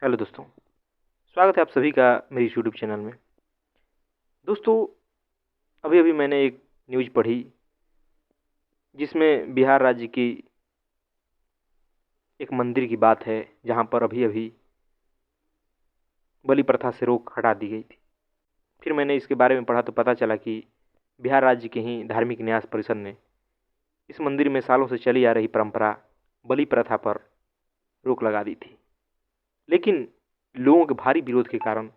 Hello दोस्तों, स्वागत है आप सभी का मेरी यूट्यूब चैनल में। दोस्तों, अभी अभी मैंने एक न्यूज़ पढ़ी जिसमें बिहार राज्य की एक मंदिर की बात है, जहां पर अभी अभी बलि प्रथा से रोक हटा दी गई थी। फिर मैंने इसके बारे में पढ़ा तो पता चला कि बिहार राज्य के ही धार्मिक न्यास परिषद ने इस मंदिर में सालों से चली आ रही परंपरा बलि प्रथा पर रोक लगा दी थी। लेकिन लोगों के भारी विरोध के कारण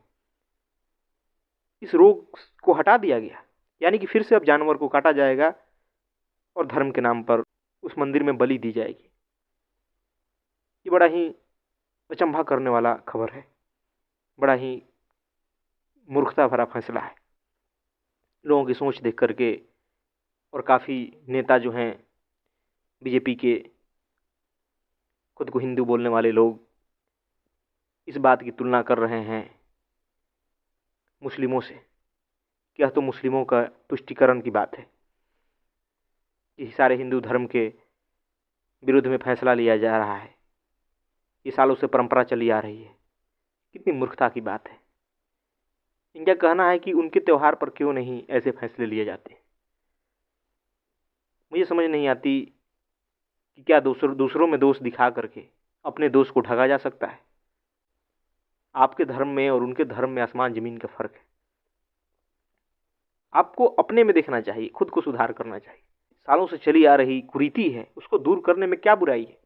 इस रोक को हटा दिया गया, यानी कि फिर से अब जानवर को काटा जाएगा और धर्म के नाम पर उस मंदिर में बलि दी जाएगी। ये बड़ा ही अचंभा करने वाला खबर है, बड़ा ही मूर्खता भरा फैसला है। लोगों की सोच देख करके और काफ़ी नेता जो हैं बीजेपी के, खुद को हिंदू बोलने वाले लोग इस बात की तुलना कर रहे हैं मुस्लिमों से कि यह तो मुस्लिमों का तुष्टीकरण की बात है कि सारे हिंदू धर्म के विरुद्ध में फैसला लिया जा रहा है। ये सालों से परंपरा चली आ रही है। कितनी मूर्खता की बात है। इनका कहना है कि उनके त्यौहार पर क्यों नहीं ऐसे फैसले लिए जाते। मुझे समझ नहीं आती कि क्या दूसरों में दोष दिखा करके अपने दोष को ढका जा सकता है। आपके धर्म में और उनके धर्म में आसमान जमीन का फर्क है। आपको अपने में देखना चाहिए, खुद को सुधार करना चाहिए। सालों से चली आ रही कुरीति है, उसको दूर करने में क्या बुराई है।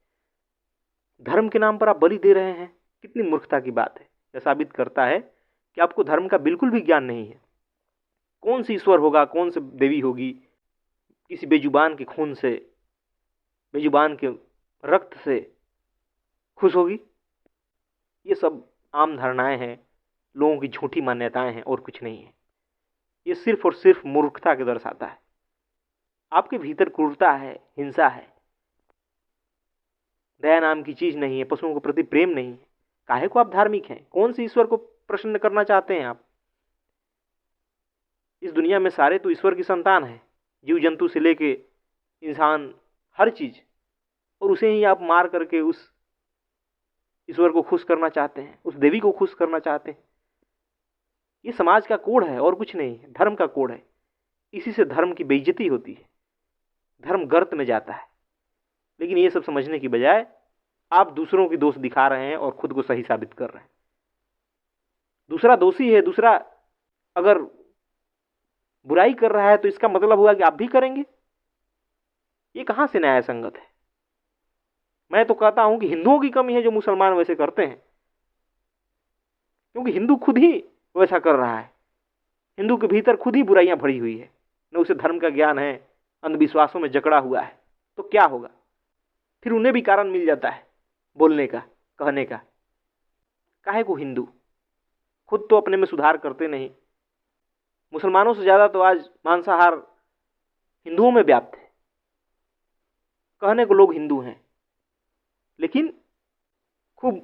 धर्म के नाम पर आप बलि दे रहे हैं, कितनी मूर्खता की बात है। यह साबित करता है कि आपको धर्म का बिल्कुल भी ज्ञान नहीं है। कौन सी ईश्वर होगा, कौन सी देवी होगी किसी बेजुबान के खून से, बेजुबान के रक्त से खुश होगी। ये सब आम धारणाएं हैं, लोगों की झूठी मान्यताएं हैं और कुछ नहीं है। ये सिर्फ और सिर्फ मूर्खता के दर्शाता है। आपके भीतर क्रूरता है, हिंसा है, दया नाम की चीज नहीं है, पशुओं के प्रति प्रेम नहीं है। काहे को आप धार्मिक हैं? कौन से ईश्वर को प्रसन्न करना चाहते हैं आप? इस दुनिया में सारे तो ईश्वर की संतान है, जीव जंतु से लेके इंसान, हर चीज। और उसे ही आप मार करके उस ईश्वर को खुश करना चाहते हैं, उस देवी को खुश करना चाहते हैं। ये समाज का कोड है और कुछ नहीं है, धर्म का कोड है। इसी से धर्म की बेइज्जती होती है, धर्म गर्त में जाता है। लेकिन ये सब समझने की बजाय आप दूसरों की दोष दिखा रहे हैं और खुद को सही साबित कर रहे हैं। दूसरा दोषी है, दूसरा अगर बुराई कर रहा है तो इसका मतलब हुआ कि आप भी करेंगे। ये कहां से न्याय संगत है। मैं तो कहता हूं कि हिंदुओं की कमी है जो मुसलमान वैसे करते हैं, क्योंकि हिंदू खुद ही वैसा कर रहा है। हिंदू के भीतर खुद ही बुराइयां भरी हुई है, न उसे धर्म का ज्ञान है, अंधविश्वासों में जकड़ा हुआ है। तो क्या होगा फिर? उन्हें भी कारण मिल जाता है बोलने का, कहने का। काहे को हिंदू खुद तो अपने में सुधार करते नहीं। मुसलमानों से ज्यादा तो आज मांसाहार हिंदुओं में व्याप्त है। कहने को लोग हिंदू हैं, लेकिन खूब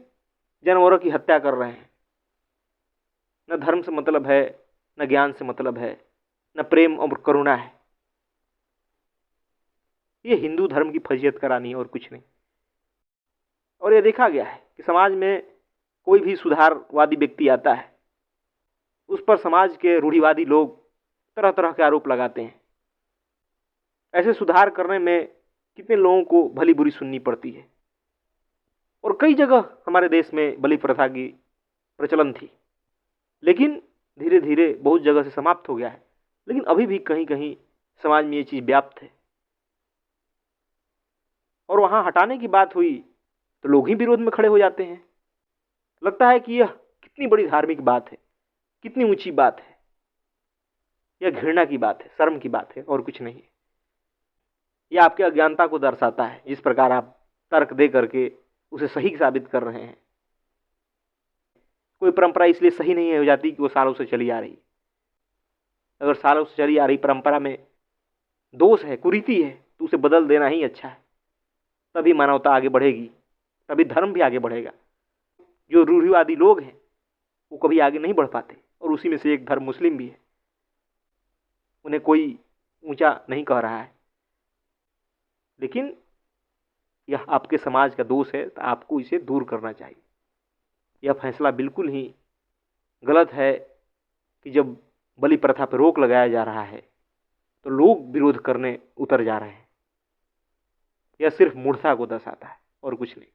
जानवरों की हत्या कर रहे हैं। न धर्म से मतलब है, न ज्ञान से मतलब है, न प्रेम और करुणा है। ये हिंदू धर्म की फजीयत करानी है और कुछ नहीं। और ये देखा गया है कि समाज में कोई भी सुधारवादी व्यक्ति आता है, उस पर समाज के रूढ़िवादी लोग तरह तरह के आरोप लगाते हैं। ऐसे सुधार करने में कितने लोगों को भली बुरी सुननी पड़ती है। और कई जगह हमारे देश में बलि प्रथा की प्रचलन थी, लेकिन धीरे धीरे बहुत जगह से समाप्त हो गया है। लेकिन अभी भी कहीं कहीं समाज में ये चीज व्याप्त है, और वहां हटाने की बात हुई तो लोग ही विरोध में खड़े हो जाते हैं। लगता है कि यह कितनी बड़ी धार्मिक बात है, कितनी ऊंची बात है। यह घृणा की बात है, शर्म की बात है और कुछ नहीं है। यह आपके अज्ञानता को दर्शाता है, जिस प्रकार आप तर्क दे करके उसे सही साबित कर रहे हैं। कोई परंपरा इसलिए सही नहीं हो जाती कि वो सालों से चली आ रही। अगर सालों से चली आ रही परंपरा में दोष है, कुरीति है, तो उसे बदल देना ही अच्छा है। तभी मानवता आगे बढ़ेगी, तभी धर्म भी आगे बढ़ेगा। जो रूढ़िवादी लोग हैं वो कभी आगे नहीं बढ़ पाते, और उसी में से एक धर्म मुस्लिम भी है। उन्हें कोई ऊंचा नहीं कह रहा है, लेकिन यह आपके समाज का दोष है, तो आपको इसे दूर करना चाहिए। यह फैसला बिल्कुल ही गलत है कि जब बलि प्रथा पर रोक लगाया जा रहा है तो लोग विरोध करने उतर जा रहे हैं। यह सिर्फ मूर्खता को दर्शाता है और कुछ नहीं।